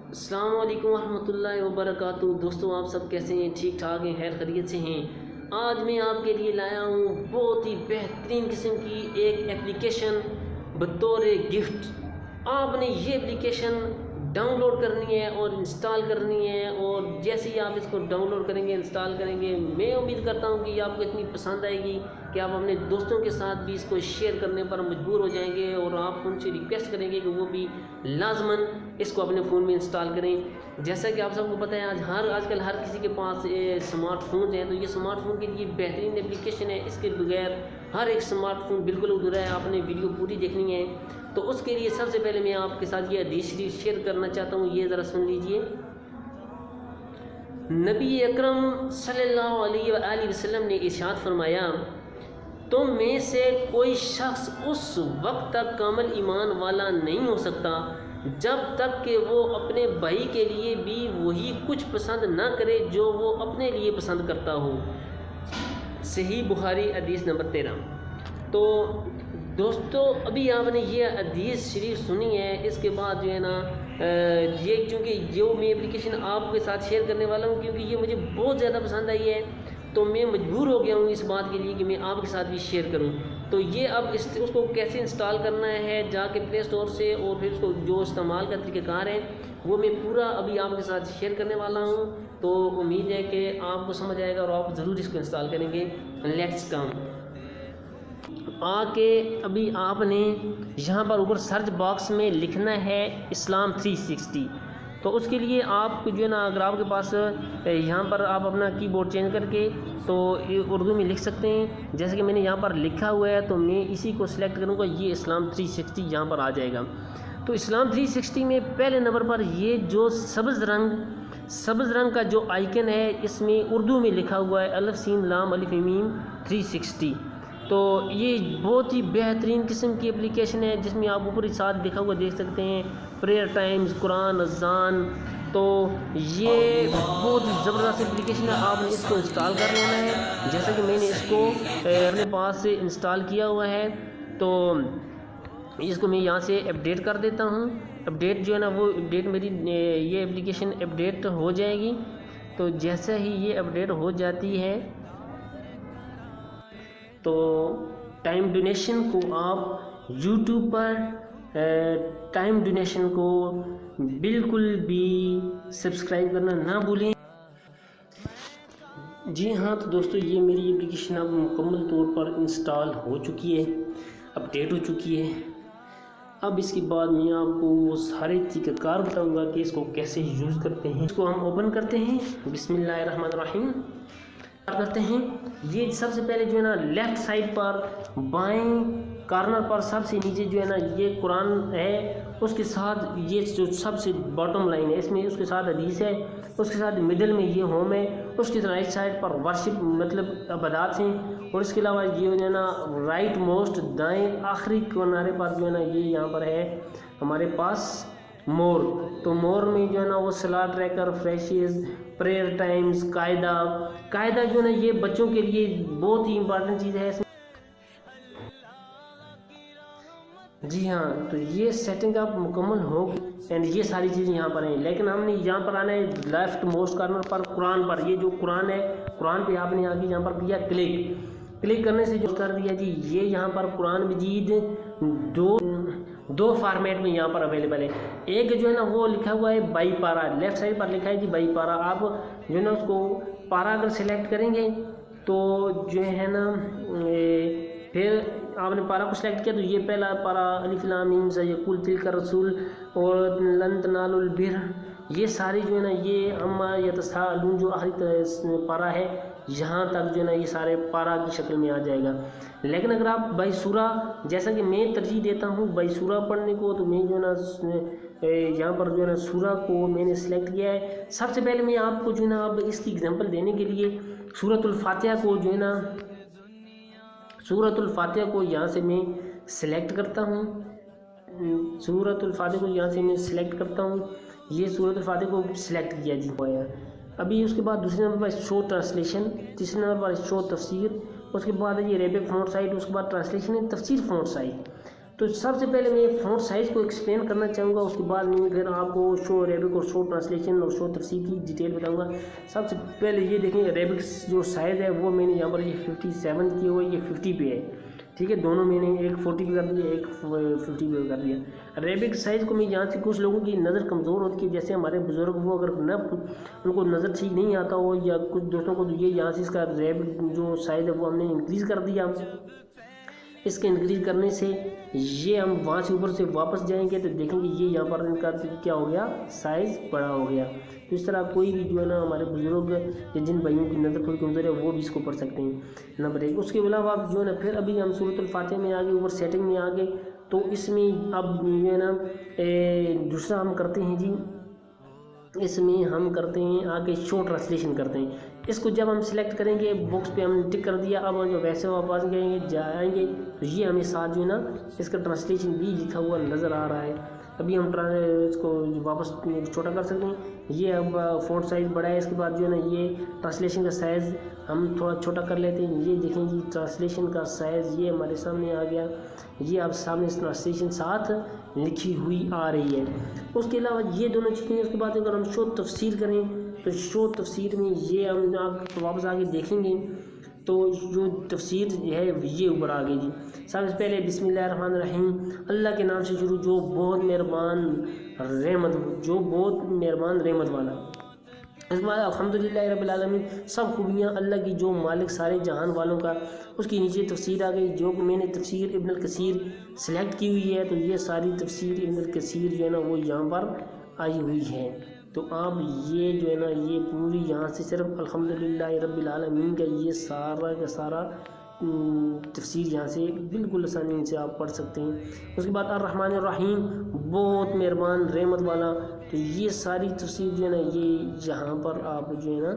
السلام علیکم ورحمۃ اللہ وبرکاتہ۔ دوستوں آپ سب کیسے ہیں؟ ٹھیک ٹھاک ہیں؟ خیر خیریت سے ہیں؟ آج میں آپ کے لیے لایا ہوں بہت ہی بہترین قسم کی ایک اپلیکیشن بطور گفٹ۔ آپ نے یہ اپلیکیشن ڈاؤن لوڈ کرنی ہے اور انسٹال کرنی ہے، اور جیسے ہی آپ اس کو ڈاؤن لوڈ کریں گے، انسٹال کریں گے، میں امید کرتا ہوں کہ آپ کو اتنی پسند آئے گی کہ آپ اپنے دوستوں کے ساتھ بھی اس کو شیئر کرنے پر مجبور ہو جائیں گے، اور آپ ان سے ریکویسٹ کریں گے کہ وہ بھی لازماً اس کو اپنے فون میں انسٹال کریں۔ جیسا کہ آپ سب کو پتہ ہے آج کل ہر کسی کے پاس اسمارٹ فونز ہیں، تو یہ اسمارٹ فون کے لیے بہترین اپلیکیشن ہے۔ اس کے بغیر ہر ایک اسمارٹ فون بالکل ادھورا ہے۔ آپ نے ویڈیو پوری دیکھنی ہے تو اس کے لیے سب سے پہلے میں آپ کے ساتھ یہ حدیث شریف شیئر کرنا چاہتا ہوں، یہ ذرا سن لیجئے۔ نبی اکرم صلی اللہ علیہ وآلہ وسلم نے ارشاد فرمایا، تم میں سے کوئی شخص اس وقت تک کامل ایمان والا نہیں ہو سکتا جب تک کہ وہ اپنے بھائی کے لیے بھی وہی کچھ پسند نہ کرے جو وہ اپنے لیے پسند کرتا ہو۔ صحیح بخاری حدیث نمبر 13۔ تو دوستو ابھی آپ نے یہ حدیث شریف سنی ہے، اس کے بعد جو ہے نا یہ چونکہ جو میں اپلیکیشن آپ کے ساتھ شیئر کرنے والا ہوں، کیونکہ یہ مجھے بہت زیادہ پسند آئی ہے، تو میں مجبور ہو گیا ہوں اس بات کے لیے کہ میں آپ کے ساتھ بھی شیئر کروں۔ تو یہ اب اس کو کیسے انسٹال کرنا ہے، جا کے پلے اسٹور سے، اور پھر اس کو جو استعمال کا طریقہ کار ہے وہ میں پورا ابھی آپ کے ساتھ شیئر کرنے والا ہوں۔ تو امید ہے کہ آپ کو سمجھ آئے گا اور آپ ضرور اس کو انسٹال کریں گے۔ لیٹس کم کے ابھی آپ نے یہاں پر اوپر سرچ باکس میں لکھنا ہے اسلام 360۔ تو اس کے لیے آپ کو جو ہے نا، اگر آپ کے پاس یہاں پر آپ اپنا کی بورڈ چینج کر کے تو اردو میں لکھ سکتے ہیں، جیسے کہ میں نے یہاں پر لکھا ہوا ہے تو میں اسی کو سلیکٹ کروں گا، یہ اسلام 360 یہاں پر آ جائے گا۔ تو اسلام 360 میں پہلے نمبر پر یہ جو سبز رنگ کا جو آئیکن ہے، اس میں اردو میں لکھا ہوا ہے الف سین لام الف میم 360۔ تو یہ بہت ہی بہترین قسم کی اپلیکیشن ہے، جس میں آپ اوپر ساتھ لکھا ہوا دیکھ سکتے ہیں پریئر ٹائمز، قرآن، اذان۔ تو یہ بہت ہی زبردست اپلیکیشن ہے، آپ نے اس کو انسٹال کر لینا ہے۔ جیسا کہ میں نے اس کو اپنے پاس سے انسٹال کیا ہوا ہے، تو اس کو میں یہاں سے اپڈیٹ کر دیتا ہوں۔ اپڈیٹ جو ہے نا، وہ اپڈیٹ میری یہ اپلیکیشن اپڈیٹ ہو جائے گی۔ تو جیسا ہی یہ اپڈیٹ ہو جاتی ہے تو ٹائم ڈونیشن کو آپ یوٹیوب پر ٹائم ڈونیشن کو بالکل بھی سبسکرائب کرنا نہ بھولیں۔ جی ہاں، تو دوستو یہ میری اپلیکیشن اب مکمل طور پر انسٹال ہو چکی ہے، اپڈیٹ ہو چکی ہے۔ اب اس کے بعد میں آپ کو وہ سارے طریقہ کار بتاؤں گا کہ اس کو کیسے یوز کرتے ہیں۔ اس کو ہم اوپن کرتے ہیں، بسم اللہ الرحمن الرحیم کرتے ہیں۔ یہ سب سے پہلے جو ہے نا لیفٹ سائڈ پر بائیں کارنر پر سب سے نیچے جو ہے نا یہ قرآن ہے، اس کے ساتھ یہ جو سب سے باٹم لائن ہے، اس میں اس کے ساتھ حدیث ہے، اس کے ساتھ مڈل میں یہ ہوم ہے، اس کے رائٹ سائڈ پر ورشپ مطلب عبادات ہیں، اور اس کے علاوہ یہ جو ہے نا رائٹ موسٹ دائیں آخری کنارے پر جو ہے نا یہ یہاں پر ہے ہمارے پاس مور۔ تو مور میں جو ہے نا وہ صلاۃ ٹریکر، فریشز، پریئر ٹائمز، قاعدہ جو ہے نا یہ بچوں کے لیے بہت ہی امپورٹنٹ چیز ہے اس میں۔ جی ہاں، تو یہ سیٹنگ آپ مکمل ہو اینڈ یہ ساری چیزیں یہاں پر ہیں، لیکن ہم نے یہاں پر آنا ہے لیفٹ موسٹ کارنر پر قرآن پر۔ یہ جو قرآن ہے، قرآن پہ آپ نے آگے یہاں پر کیا کلک کرنے سے جو کر دیا جی، یہ یہاں پر قرآن مجید دو فارمیٹ میں یہاں پر اویلیبل ہے۔ ایک جو ہے نا وہ لکھا ہوا ہے بائی پارا، لیفٹ سائڈ پر لکھا ہے جی بائی پارا۔ آپ جو ہے نا اس کو پارا اگر سلیکٹ کریں گے تو جو ہے نا پھر آپ نے پارا کو سلیکٹ کیا تو یہ پہلا پارا الف لام میم سیقول تلک الرسول اور لن تنالوا البر، یہ ساری جو ہے نا یہ اما یتساءلون جو آخری پارا ہے، یہاں تک جو ہے نا یہ سارے پارا کی شکل میں آ جائے گا۔ لیکن اگر آپ بائی سورہ، جیسا کہ میں ترجیح دیتا ہوں بائی سورہ پڑھنے کو، تو میں جو ہے نا یہاں پر جو ہے نا سورہ کو میں نے سلیکٹ کیا ہے۔ سب سے پہلے میں آپ کو جو ہے نا اب اس کی اگزامپل دینے کے لیے سورۃ الفاتحہ کو جو ہے نا سورۃ الفاتحہ کو یہاں سے میں سلیکٹ کرتا ہوں، سورۃ الفاتحہ کو یہاں سے میں سلیکٹ کرتا ہوں۔ یہ سورۃ الفاتحہ کو سلیکٹ کیا جی ہوا ہے۔ ابھی اس کے بعد دوسرے نمبر پر شو ٹرانسلیشن، تیسرے نمبر پر شو تفسیر، اس کے بعد ہے جی عربک فونٹ سائز، اس کے بعد ٹرانسلیشن ہے تفسیر فونٹ سائز۔ تو سب سے پہلے میں فونٹ سائز کو ایکسپلین کرنا چاہوں گا، اس کے بعد میں پھر آپ کو شو عربک اور شو ٹرانسلیشن اور شو تفسیر کی ڈیٹیل بتاؤں گا۔ سب سے پہلے یہ دیکھیں عربک جو سائز ہے وہ میں نے یہاں پر یہ 57 کیا ہوا ہے، یہ 50 پہ ہے، ٹھیک ہے، دونوں میں نے ایک 40 پہ کر دیا، ایک 50 پہ کر دیا۔ عربک سائز کو میں یہاں سے کچھ لوگوں کی نظر کمزور ہوتی ہے، جیسے ہمارے بزرگ وہ اگر نہ ان کو نظر ٹھیک نہیں آتا ہو، یا کچھ دوستوں کو یہ یہاں سے اس کا عربک جو سائز ہے وہ ہم نے انکریز کر دیا۔ اس کے انکریز کرنے سے یہ ہم وہاں سے اوپر سے واپس جائیں گے تو دیکھیں گے یہ یہاں پر ان کا کیا ہو گیا، سائز بڑا ہو گیا۔ تو اس طرح کوئی بھی جو ہے نا ہمارے بزرگ یا جن بھائیوں کی نظر تھوڑی کمزور ہے وہ بھی اس کو پڑھ سکتے ہیں، نمبر 1۔ اس کے علاوہ جو ہے نا پھر ابھی ہم سورۃ الفاتحہ میں آگے اوپر سیٹنگ میں آگے، تو اس میں اب جو ہے نا دوسرا ہم کرتے ہیں جی، اس میں ہم کرتے ہیں آگے شو ٹرانسلیشن کرتے ہیں۔ اس کو جب ہم سلیکٹ کریں گے باکس پہ ہم نے ٹک کر دیا، اب ہم جو ویسے واپس جائیں گے تو یہ ہمیں ساتھ جو ہے نا اس کا ٹرانسلیشن بھی لکھا ہوا نظر آ رہا ہے۔ ابھی ہم اس کو واپس چھوٹا کر سکتے ہیں، یہ اب فونٹ سائز بڑا ہے۔ اس کے بعد جو ہے نا یہ ٹرانسلیشن کا سائز ہم تھوڑا چھوٹا کر لیتے ہیں، یہ دیکھیں جی ٹرانسلیشن کا سائز یہ ہمارے سامنے آ گیا، یہ اب سامنے ٹرانسلیشن ساتھ لکھی ہوئی آ رہی ہے۔ اس کے علاوہ یہ دونوں چیزیں، اس کے بعد اگر ہم شو تفسیر کریں تو شو تفسیر میں یہ ہم آپ واپس آگے دیکھیں گے تو جو تفسیر ہے یہ اوپر آ گئی جی۔ سب سے پہلے بسم اللہ الرحمن الرحیم، اللہ کے نام سے شروع جو بہت مہربان رحمت والا۔ اس کے بعد الحمدللہ رب العالمین، سب خوبیاں اللہ کی جو مالک سارے جہان والوں کا۔ اس کے نیچے تفسیر آ گئی جو میں نے تفسیر ابن الکثیر سلیکٹ کی ہوئی ہے، تو یہ ساری تفسیر ابن الکثیر جو ہے نا وہ یہاں پر آئی ہوئی ہے۔ تو آپ یہ جو ہے نا یہ پوری یہاں سے صرف الحمدللہ رب العالمین کا یہ سارا کا سارا تفسیر یہاں سے بالکل آسانی سے آپ پڑھ سکتے ہیں۔ اس کے بعد الرحمن الرحیم، بہت مہربان رحمت والا، تو یہ ساری تفسیر جو ہے نا یہ یہاں پر آپ جو ہے نا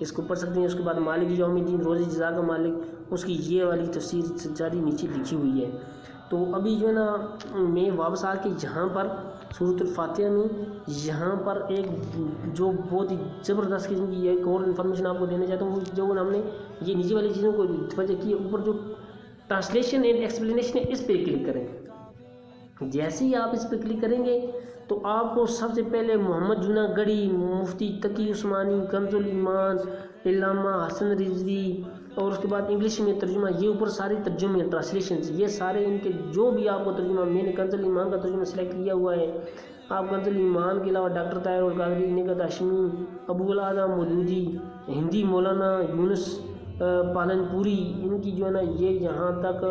اس کو پڑھ سکتے ہیں۔ اس کے بعد مالک یوم الدین، روز جزا کا مالک، اس کی یہ والی تفسیر ساری نیچے لکھی ہوئی ہے۔ تو ابھی جو ہے نا میں واپس آ کے یہاں پر سورۃ الفاتحہ میں یہاں پر ایک جو بہت ہی زبردست قسم کی ایک اور انفارمیشن آپ کو دینا چاہتا ہوں، جو ہم نے یہ نیچے والی چیزوں کو توجہ کی، اوپر جو ٹرانسلیشن اینڈ ایکسپلینیشن ہے اس پہ کلک کریں۔ جیسے ہی آپ اس پہ کلک کریں گے تو آپ کو سب سے پہلے محمد جوناگڑھی، مفتی تقی عثمانی، کنز الایمان، علامہ حسن رضوی، اور اس کے بعد انگلش میں ترجمہ، یہ اوپر سارے ترجمے ٹرانسلیشنز، یہ سارے ان کے جو بھی آپ کو ترجمہ، میں نے کنز الایمان کا ترجمہ سلیکٹ کیا ہوا ہے۔ آپ کنز الایمان کے علاوہ ڈاکٹر طاہر القادری، نگہت ہاشمی، ابو الاعظم مودودی، ہندی مولانا یونس پالن پوری، ان کی جو ہے نا یہ یہاں تک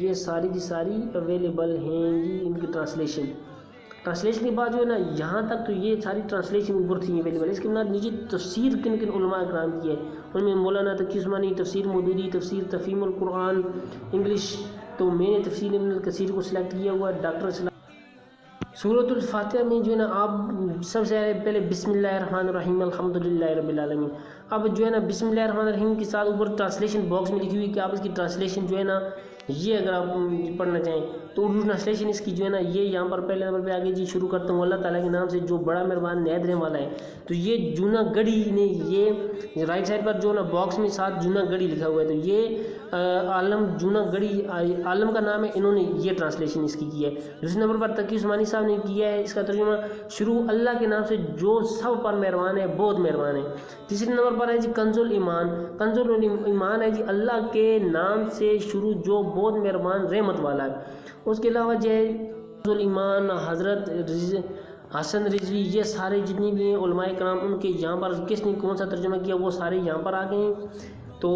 یہ ساری کی ساری اویلیبل ہیں جی، ان کی ٹرانسلیشن کے بعد جو ہے نا یہاں تک تو یہ ساری ٹرانسلیشن اوپر تھی اویلیبل۔ اس کے بعد نیچے تفسیر کن کن علماء کرام کی ہے، ان میں مولانا تقی عثمانی، تفسیر مودودی، تفسیر تفہیم القرآن انگلش، تو میں نے تفسیر ابن الکثیر کو سلیکٹ کیا ہوا ہے۔ ڈاکٹر سورۃ الفاتحہ میں جو ہے نا آپ سب سے پہلے بسم اللہ الرحمن الرحیم الحمدللہ رب العالمین، اب جو ہے نا بسم اللہ الرحمن الرحیم کے ساتھ اوپر ٹرانسلیشن باکس میں لکھی ہوئی کہ آپ اس کی ٹرانسلیشن جو ہے نا یہ اگر آپ پڑھنا چاہیں تو اردو ٹرانسلیشن اس کی جو ہے نا یہ یہاں پر پہلے نمبر پہ آگے جی شروع کرتا ہوں اللہ تعالیٰ کے نام سے جو بڑا مہربان نہایت رحم والا ہے۔ تو یہ جوناگڑھی نے یہ رائٹ سائڈ پر جو نا باکس میں ساتھ جوناگڑھی لکھا ہوا ہے، تو یہ عالم جوناگڑھی عالم کا نام ہے، انہوں نے یہ ٹرانسلیشن اس کی ہے۔ دوسرے نمبر پر تقی عثمانی صاحب نے کیا ہے اس کا ترجمہ، شروع اللہ کے نام سے جو سب پر مہربان ہے، بہت مہربان ہے۔ تیسرے نمبر پر ہے جی کنز الایمان، کنز الایمان ہے جی اللہ کے نام سے شروع جو بہت مہربان رحمت والا ہے۔ اس کے علاوہ جو ہے کنز الایمان حضرت حسن رضوی، یہ سارے جتنی بھی ہیں علماء کرام، ان کے یہاں پر کس نے کون سا ترجمہ کیا وہ سارے یہاں پر آ گئے ہیں۔ تو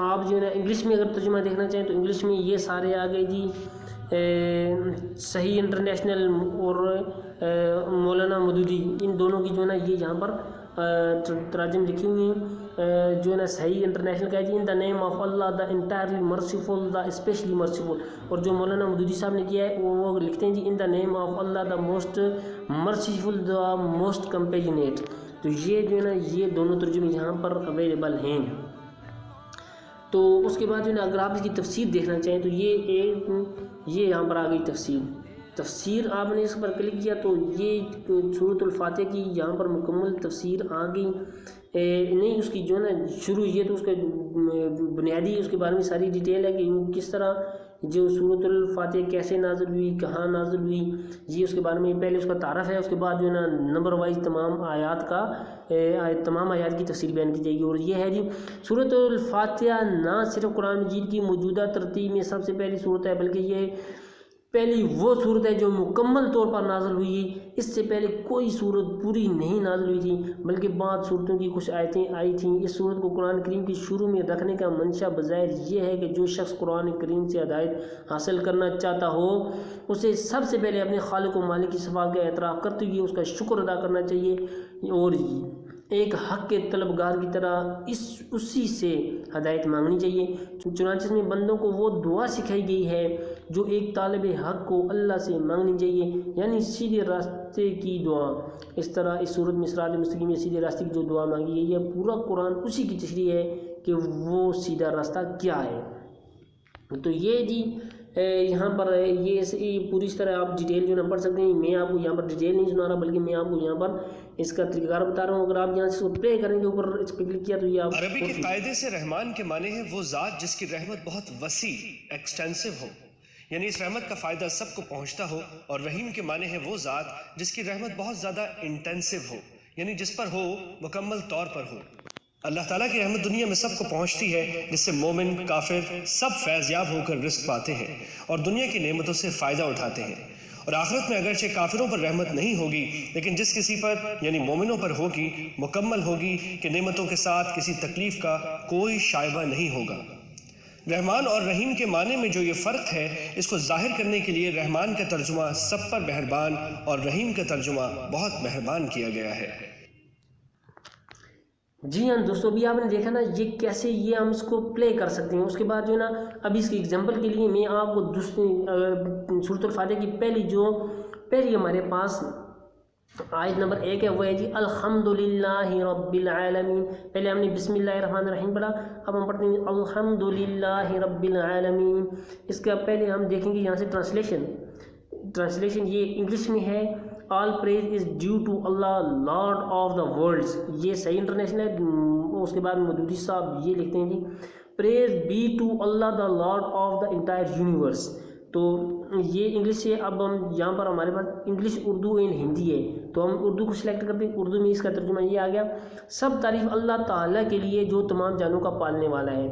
آپ جو ہے نا انگلش میں اگر ترجمہ دیکھنا چاہیں تو انگلش میں یہ سارے آ گئے جی، صحیح انٹرنیشنل اور مولانا مودودی، ان دونوں کی جو ہے نا یہ یہاں پر تراجم لکھی ہوئی ہیں۔ جو ہے نا صحیح انٹرنیشنل کا ہے جی in the name of Allah the entirely merciful the especially merciful, اور جو مولانا مودودی صاحب نے کیا ہے وہ لکھتے ہیں جی in the name of Allah the most merciful the most compassionate. تو یہ جو ہے نا یہ دونوں ترجمے یہاں پر اویلیبل ہیں۔ تو اس کے بعد جو ہے نا اگر آپ اس کی تفسیر دیکھنا چاہیں تو یہ یہاں پر آ گئی تفسیر آپ نے اس پر کلک کیا تو یہ سورۃ الفاتحہ کی یہاں پر مکمل تفسیر آ گئی۔ نہیں اس کی جو ہے نا شروع یہ تو اس کا بنیادی اس کے بارے میں ساری ڈیٹیل ہے کہ کس طرح جو سورۃ الفاتحہ کیسے نازل ہوئی، کہاں نازل ہوئی، یہ اس کے بارے میں پہلے اس کا تعارف ہے، اس کے بعد جو ہے نا نمبر وائز تمام آیات کی تفصیل بیان کی جائے گی۔ اور یہ ہے جی سورۃ الفاتحہ نہ صرف قرآن مجید کی موجودہ ترتیب میں سب سے پہلی صورت ہے، بلکہ یہ پہلی وہ صورت ہے جو مکمل طور پر نازل ہوئی۔ اس سے پہلے کوئی صورت پوری نہیں نازل ہوئی تھی، بلکہ بعض صورتوں کی کچھ آیتیں آئی تھیں۔ اس صورت کو قرآن کریم کی شروع میں رکھنے کا منشا بظاہر یہ ہے کہ جو شخص قرآن کریم سے ہدایت حاصل کرنا چاہتا ہو اسے سب سے پہلے اپنے خالق و مالک کی صفات کا اعتراف کرتے ہوئے اس کا شکر ادا کرنا چاہیے، اور ایک حق کے طلبگار کی طرح اسی سے ہدایت مانگنی چاہیے۔ چنانچہ اس میں بندوں کو وہ دعا سکھائی گئی ہے جو ایک طالب حق کو اللہ سے مانگنی چاہیے، یعنی سیدھے راستے کی دعا۔ اس طرح اس صورت میں صراط مستقیم میں سیدھے راستے کی جو دعا مانگی گئی ہے، پورا قرآن اسی کی تشریح ہے کہ وہ سیدھا راستہ کیا ہے۔ تو یہ جی یہاں پر یہ پوری طرح آپ ڈیٹیل جو نہ پڑھ سکتے ہیں، میں آپ کو یہاں پر ڈیٹیل نہیں سنا رہا، بلکہ میں آپ کو یہاں پر اس کا طریقہ کار بتا رہا ہوں۔ اگر آپ یہاں سے پلے کریں گے اوپر اس پہ کلک کیا تو یہ آپ عربی کے قاعدے سے رحمان کے معنی ہے وہ ذات جس کی رحمت بہت وسیع ایکسٹینسو ہو، یعنی اس رحمت کا فائدہ سب کو پہنچتا ہو، اور رحیم کے معنی ہے وہ ذات جس کی رحمت بہت زیادہ انٹینسو ہو، یعنی جس پر ہو مکمل طور پر ہو۔ اللہ تعالیٰ کی رحمت دنیا میں سب کو پہنچتی ہے، جس سے مومن کافر سب فیض یاب ہو کر رزق پاتے ہیں اور دنیا کی نعمتوں سے فائدہ اٹھاتے ہیں۔ اور آخرت میں اگرچہ کافروں پر رحمت نہیں ہوگی، لیکن جس کسی پر یعنی مومنوں پر ہوگی مکمل ہوگی کہ نعمتوں کے ساتھ کسی تکلیف کا کوئی شائبہ نہیں ہوگا۔ رحمان اور رحیم کے معنی میں جو یہ فرق ہے، اس کو ظاہر کرنے کے لیے رحمان کا ترجمہ سب پر مہربان اور رحیم کا ترجمہ بہت مہربان کیا گیا ہے۔ جی ہاں دوستو، ابھی آپ نے دیکھا نا یہ کیسے یہ ہم اس کو پلے کر سکتے ہیں۔ اس کے بعد جو ہے نا ابھی اس کی ایگزامپل کے لیے میں آپ کو دوسری سورۃ الفاتحہ کی پہلی ہمارے پاس آیت نمبر 1 ہے، وہ ہے جی الحمدللہ رب العالمین۔ پہلے ہم نے بسم اللہ الرحمن الرحیم پڑھا، اب ہم پڑھتے ہیں الحمدللہ رب العالمین۔ اس کا پہلے ہم دیکھیں گے یہاں سے ٹرانسلیشن یہ انگلش میں ہے، all praise is due to Allah lord of the worlds. یہ صحیح انٹرنیشنل ہے۔ اس کے بعد مودودی صاحب یہ لکھتے ہیں جی praise be to Allah the lord of the entire universe. تو یہ انگلش سے اب ہم یہاں پر ہمارے پاس انگلش، اردو اینڈ ہندی ہے، تو ہم اردو کو سلیکٹ کرتے ہیں۔ اردو میں اس کا ترجمہ یہ آ گیا، سب تعریف اللہ تعالیٰ کے لیے جو تمام جانوں کا پالنے والا ہے۔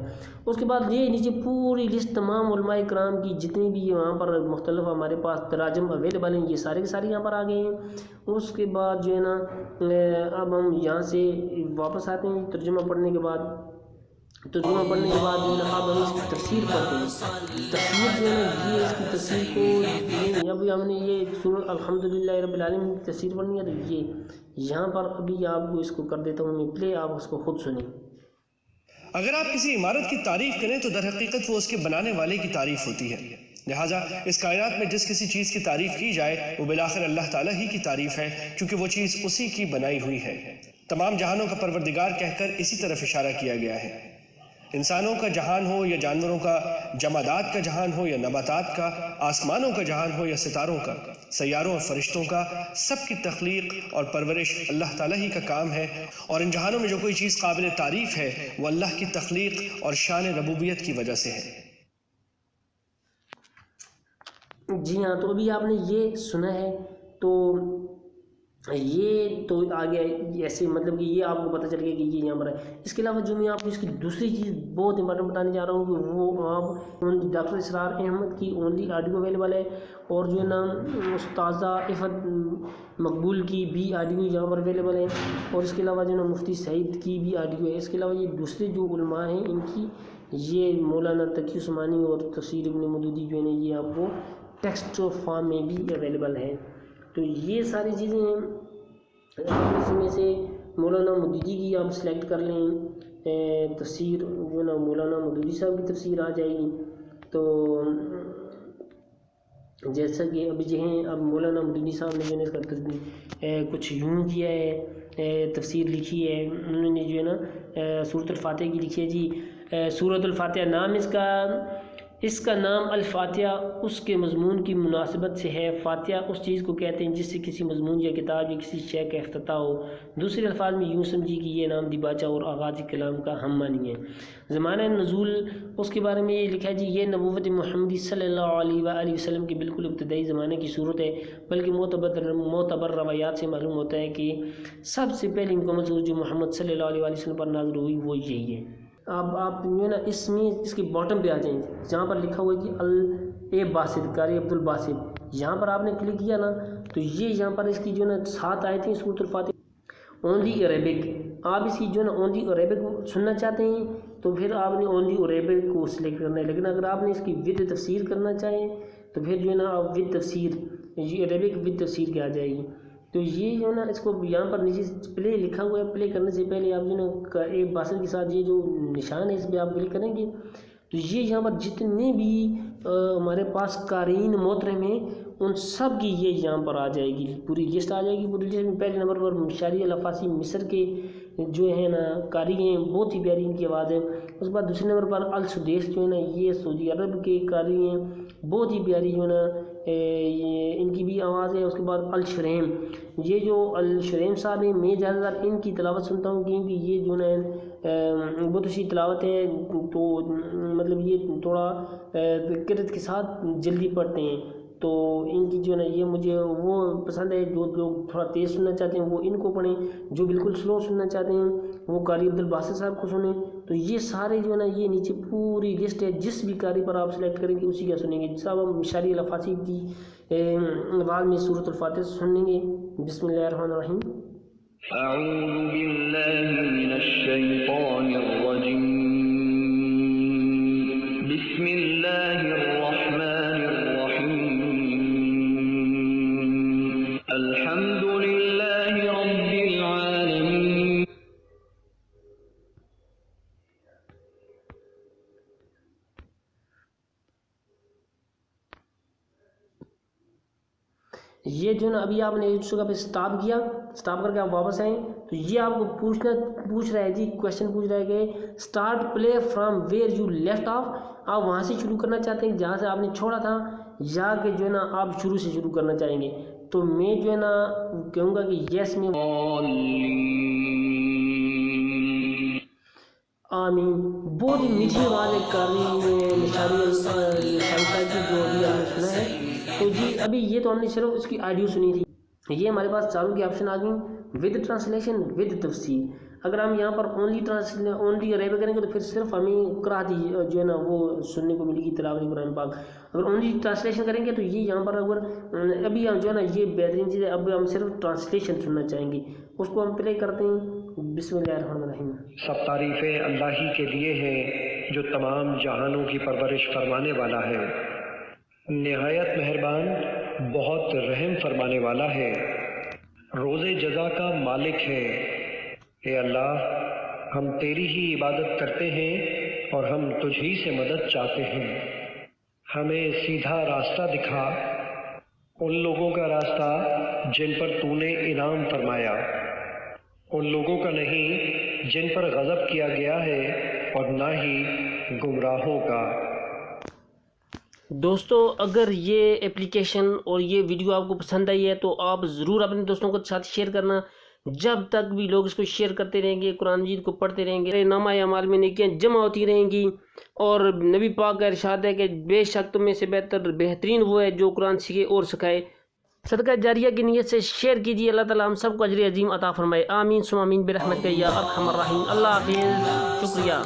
اس کے بعد یہ نیچے پوری لسٹ تمام علماء کرام کی جتنی بھی وہاں پر مختلف ہمارے پاس تراجم اویلیبل ہیں، یہ سارے کے سارے یہاں پر آ گئے ہیں۔ اس کے بعد جو ہے نا اب ہم یہاں سے واپس آتے ہیں ترجمہ پڑھنے کے بعد جو ہے نا اب ہم اس کی تفسیر پڑھتے ہیں۔ تفسیر جو ہے نا یہ اس کی تفسیر کو ابھی ہم نے یہ سورۃ الحمدللہ رب العالمین کی تفسیر پڑھنی ہے، تو یہ یہاں پر ابھی آپ کو اس کو کر دیتا ہوں میں پلے، آپ اس کو خود سنیں۔ اگر آپ کسی عمارت کی تعریف کریں تو در حقیقت وہ اس کے بنانے والے کی تعریف ہوتی ہے، لہٰذا اس کائنات میں جس کسی چیز کی تعریف کی جائے وہ بالآخر اللہ تعالیٰ ہی کی تعریف ہے، کیونکہ وہ چیز اسی کی بنائی ہوئی ہے۔ تمام جہانوں کا پروردگار کہہ کر اسی طرف اشارہ کیا گیا ہے۔ انسانوں کا جہان ہو یا جانوروں کا، جمادات کا جہان ہو یا نباتات کا، آسمانوں کا جہان ہو یا ستاروں کا، سیاروں اور فرشتوں کا، سب کی تخلیق اور پرورش اللہ تعالیٰ ہی کا کام ہے، اور ان جہانوں میں جو کوئی چیز قابل تعریف ہے وہ اللہ کی تخلیق اور شان ربوبیت کی وجہ سے ہے۔ جی ہاں، تو ابھی آپ نے یہ سنا ہے، تو یہ تو آگے ایسے مطلب کہ یہ آپ کو پتہ چل گیا کہ یہ یہاں پر ہے۔ اس کے علاوہ جو میں آپ کو اس کی دوسری چیز بہت امپورٹنٹ بتانے جا رہا ہوں کہ وہ آپ ڈاکٹر اسرار احمد کی اونلی آڈیو اویلیبل ہے، اور جو ہے نا استاذہ عفت مقبول کی بھی آڈیو یہاں پر اویلیبل ہے، اور اس کے علاوہ جو ہے نا مفتی سعید کی بھی آڈیو ہے۔ اس کے علاوہ یہ دوسرے جو علماء ہیں ان کی یہ مولانا تقی عثمانی اور تفسیر ابن مودودی جو ہے نا یہ آپ کو ٹیکسٹ فارم میں بھی اویلیبل ہے۔ تو یہ ساری چیزیں ہیں، اس میں سے مولانا مودودی کی آپ سلیکٹ کر لیں، تفسیر جو ہے نا مولانا مودودی صاحب کی تفسیر آ جائے گی۔ تو جیسا کہ ابھی جو ہیں اب مولانا مودودی صاحب نے جو ہے اس کا کچھ یوں کیا ہے، تفسیر لکھی ہے انہوں نے جو ہے نا سورۃ الفاتحہ کی لکھی ہے جی۔ سورۃ الفاتحہ نام اس کا اس کا نام الفاتحہ اس کے مضمون کی مناسبت سے ہے۔ فاتحہ اس چیز کو کہتے ہیں جس سے کسی مضمون یا کتاب یا کسی شے کا افتتاح ہو۔ دوسرے الفاظ میں یوں سمجھی کہ یہ نام دیباچہ اور آغاز کلام کا ہم معنی ہے۔ زمانہ نزول اس کے بارے میں یہ لکھا ہے جی یہ نبوت محمدی صلی اللہ علیہ وآلہ وسلم کے بالکل ابتدائی زمانے کی صورت ہے، بلکہ معتبر روایات سے معلوم ہوتا ہے کہ سب سے پہلی مکمل صورت جو محمد صلی اللہ علیہ وآلہ وسلم پر نازل ہوئی وہ یہی ہے۔ اب آپ جو ہے نا اس میں اس کے باٹم پہ آ جائیں جہاں پر لکھا ہوا ہے کہ باسط قاری عبد الباسط، یہاں پر آپ نے کلک کیا نا تو یہ یہاں پر اس کی جو ہے نا 7 آیتیں سورۃ الفاتحہ اونلی عربک۔ آپ اس کی جو ہے نا اونلی عربک سننا چاہتے ہیں تو پھر آپ نے اونلی عربک کو سلیکٹ کرنا ہے، لیکن اگر آپ نے اس کی ود تفسیر کرنا چاہیں تو پھر جو ہے نا آپ ود تفسیر یہ عربک ود تفسیر کے آ جائے گی۔ تو یہ جو ہے نا اس کو یہاں پر نیچے پلے لکھا ہوا ہے، پلے کرنے سے پہلے آپ جو ہے نا ایک باسط کے ساتھ یہ جو نشان ہے اس پہ آپ کلک کریں گے تو یہ یہاں پر جتنے بھی ہمارے پاس قارئین محترم ہیں ان سب کی یہ یہاں پر آ جائے گی، پوری لسٹ آ جائے گی۔ پوری لسٹ میں پہلے نمبر پر مشاری الافاسی مصر کے جو ہے نا قاری ہیں، بہت ہی پیاری ان کی آواز ہے۔ اس کے بعد دوسرے نمبر پر السدیس جو ہے نا یہ سعودی عرب کے قاری ہیں، بہت ہی پیاری جو ہے نا ان کی بھی آواز ہے۔ اس کے بعد الشریم، یہ جو الشریم صاحب ہیں میں زیادہ تر ان کی تلاوت سنتا ہوں کیونکہ یہ جو ہے بہت اچھی تلاوت ہے، تو مطلب یہ تھوڑا قرت کے ساتھ جلدی پڑھتے ہیں تو ان کی جو ہے نا یہ مجھے وہ پسند ہے۔ جو لوگ تھوڑا تیز سننا چاہتے ہیں وہ ان کو پڑھیں، جو بالکل سلو سننا چاہتے ہیں وہ قاری عبد الباسط صاحب کو سنیں۔ تو یہ سارے جو ہے نا یہ نیچے پوری لسٹ ہے، جس بھی قاری پر آپ سلیکٹ کریں گے اسی کا سنیں گے۔ صاحب ہم مشاری الافاسی کی آواز میں سورۃ الفاتحہ سنیں گے۔ بسم اللہ الرحمن الرحیم۔ اعوذ باللہ من الشیطان الرجیم، بسم اللہ الرحمن الرحیم، الحمد للہ رب العالمین۔ یہ جو نا ابھی آپ نے اس جگہ پہ سٹاپ کیا، سٹاپ کر کے آپ واپس آئیں تو یہ آپ کو پوچھ رہا ہے جی کویشچن پوچھ رہا ہے کہ start play from where you left of, آپ وہاں سے شروع کرنا چاہتے ہیں جہاں سے آپ نے چھوڑا تھا یا کہ جو ہے نا آپ شروع سے شروع کرنا چاہیں گے؟ تو میں جو ہے نا کہوں گا کہ یس میں آمین۔ بہت ہی میٹھی آواز ہے قاری مشاری صاحب کی جو ابھی ہم نے سنا ہے۔ تو جی ابھی یہ تو ہم نے صرف اس کی آڈیو سنی تھی، یہ ہمارے پاس چاروں کی آپشن آ گئی ود ٹرانسلیشن ود تفسیر۔ اگر ہم یہاں پر اونلی عربی کریں گے تو پھر صرف ہمیں قرأت جو ہے نا وہ سننے کو ملے گی تلاوت قرآن پاک۔ اگر اونلی ٹرانسلیشن کریں گے تو یہ یہاں پر اگر ابھی ہم جو ہے نا یہ بہترین چیز ہے، اب ہم صرف ٹرانسلیشن سننا چاہیں گے، اس کو ہم پلے کرتے ہیں۔ بسم اللہ الرحمن الرحیم۔ سب تعریفیں اللہ ہی کے لیے ہیں جو تمام جہانوں کی پرورش فرمانے والا ہے، نہایت مہربان، بہت رحم فرمانے والا ہے، روز جزا کا مالک ہے۔ اے اللہ، ہم تیری ہی عبادت کرتے ہیں اور ہم تجھ ہی سے مدد چاہتے ہیں۔ ہمیں سیدھا راستہ دکھا، ان لوگوں کا راستہ جن پر تو نے انعام فرمایا، ان لوگوں کا نہیں جن پر غضب کیا گیا ہے، اور نہ ہی گمراہوں کا۔ دوستو اگر یہ اپلیکیشن اور یہ ویڈیو آپ کو پسند آئی ہے تو آپ ضرور اپنے دوستوں کے ساتھ شیئر کرنا۔ جب تک بھی لوگ اس کو شیئر کرتے رہیں گے، قرآن مجید کو پڑھتے رہیں گے، نامہ اعمال میں نیکیاں جمع ہوتی رہیں گی، اور نبی پاک کا ارشاد ہے کہ بے شک تم میں سے بہترین وہ ہے جو قرآن سیکھے اور سکھائے۔ صدقہ جاریہ کی نیت سے شیئر کیجیے، اللہ تعالیٰ ہم سب کو اجر عظیم عطا فرمائے۔ آمین ثم آمین برحمتک یا ارحم الراحمین۔ اللہ حافظ، شکریہ۔